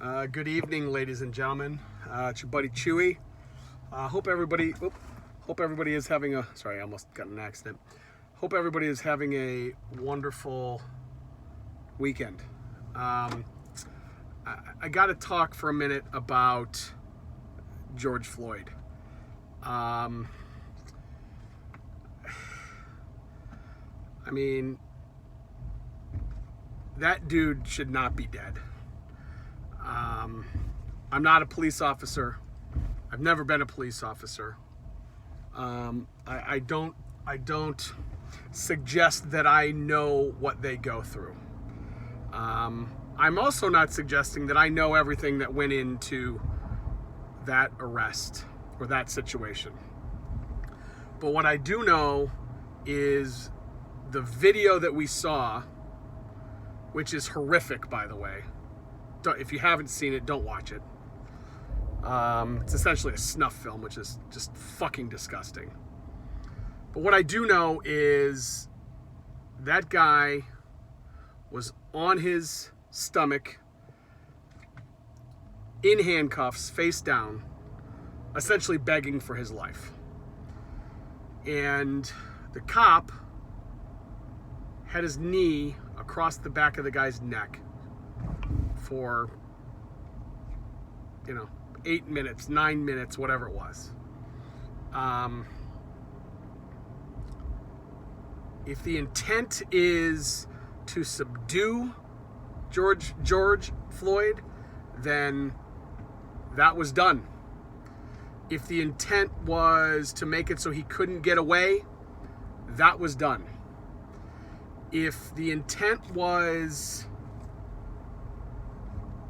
Good evening, ladies and gentlemen. It's your buddy Chewie. Hope everybody is having a. Sorry, I almost got in an accident. Hope everybody is having a wonderful weekend. I got to talk for a minute about George Floyd. I mean, that dude should not be dead. I'm not a police officer. I've never been a police officer. I don't suggest that I know what they go through. I'm also not suggesting that I know everything that went into that arrest or that situation. But what I do know is the video that we saw, which is horrific, by the way. If you haven't seen it, don't watch it. It's essentially a snuff film, which is just fucking disgusting. But what I do know is that guy was on his stomach, in handcuffs, face down, essentially begging for his life. And the cop had his knee across the back of the guy's neck for, 8 minutes, 9 minutes, whatever it was. If the intent is to subdue George Floyd, then that was done. If the intent was to make it so he couldn't get away, that was done. If the intent was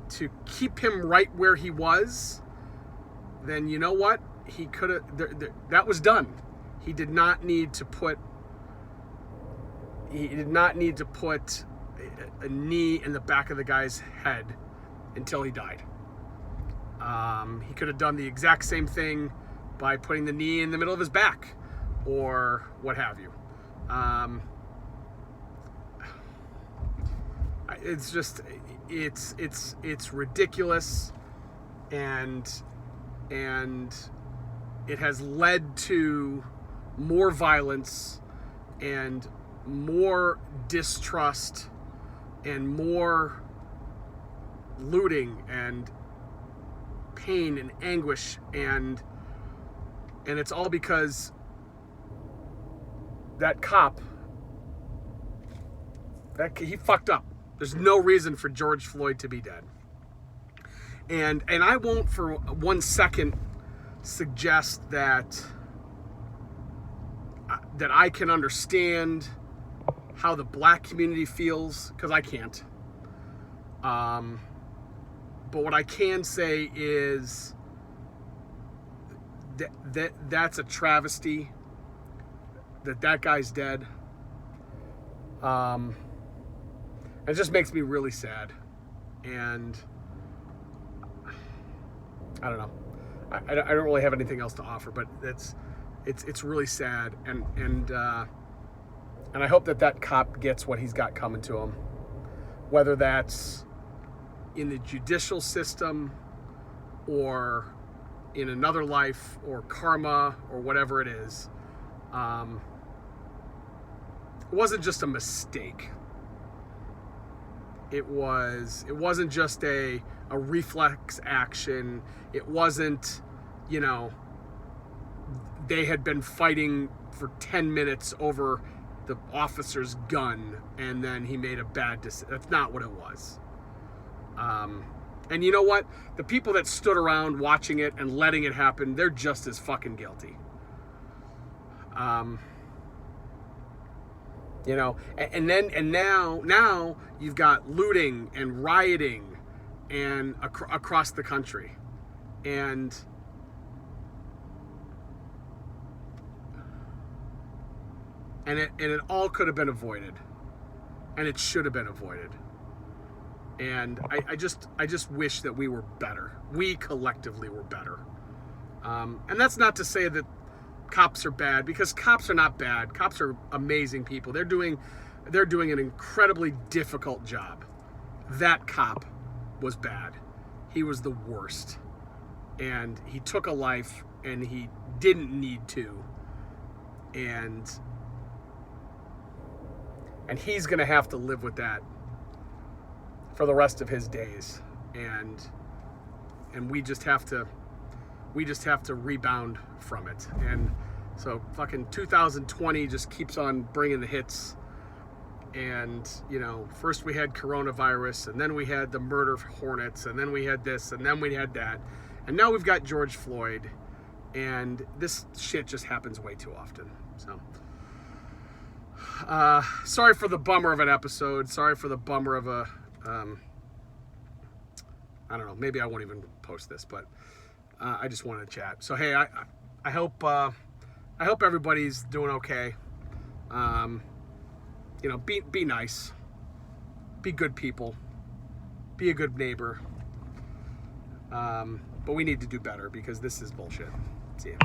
to keep him right where he was, then you know what? He could have. That was done. He did not need to put. He did not need to put a knee in the back of the guy's head until he died. He could have done the exact same thing by putting the knee in the middle of his back, or what have you. It's just, it's ridiculous, and it has led to more violence and more distrust and more looting and pain and anguish, and it's all because that cop, he fucked up. There's no reason for George Floyd to be dead. And I won't for 1 second suggest that I can understand how the black community feels, because I can't. But what I can say is that's a travesty that guy's dead. It just makes me really sad, and I don't know. I don't really have anything else to offer, but it's really sad, and I hope that cop gets what he's got coming to him, whether that's in the judicial system or in another life or karma or whatever it is. It wasn't just a mistake. It wasn't just a reflex action. It wasn't, they had been fighting for 10 minutes over the officer's gun and then he made a bad decision. That's not what it was. And you know what? The people that stood around watching it and letting it happen, they're just as fucking guilty. And now you've got looting and rioting and across the country, and it all could have been avoided, and it should have been avoided. And I just wish that we were better. We collectively were better. And that's not to say that cops are bad, because cops are not bad. Cops are amazing people. They're doing an incredibly difficult job. That cop was bad. he was the worst. And he took a life and he didn't need to. And he's going to have to live with that for the rest of his days. And we just have to rebound from it. And so fucking 2020 just keeps on bringing the hits. And, you know, first we had coronavirus, and then we had the murder hornets, and then we had this, and then we had that. And now we've got George Floyd, and this shit just happens way too often. So, sorry for the bummer of an episode. Sorry for the bummer of a, I don't know, maybe I won't even post this, but I just wanted to chat. So, hey, I hope everybody's doing okay. You know, be nice. Be good people. Be a good neighbor. But we need to do better because this is bullshit. See ya.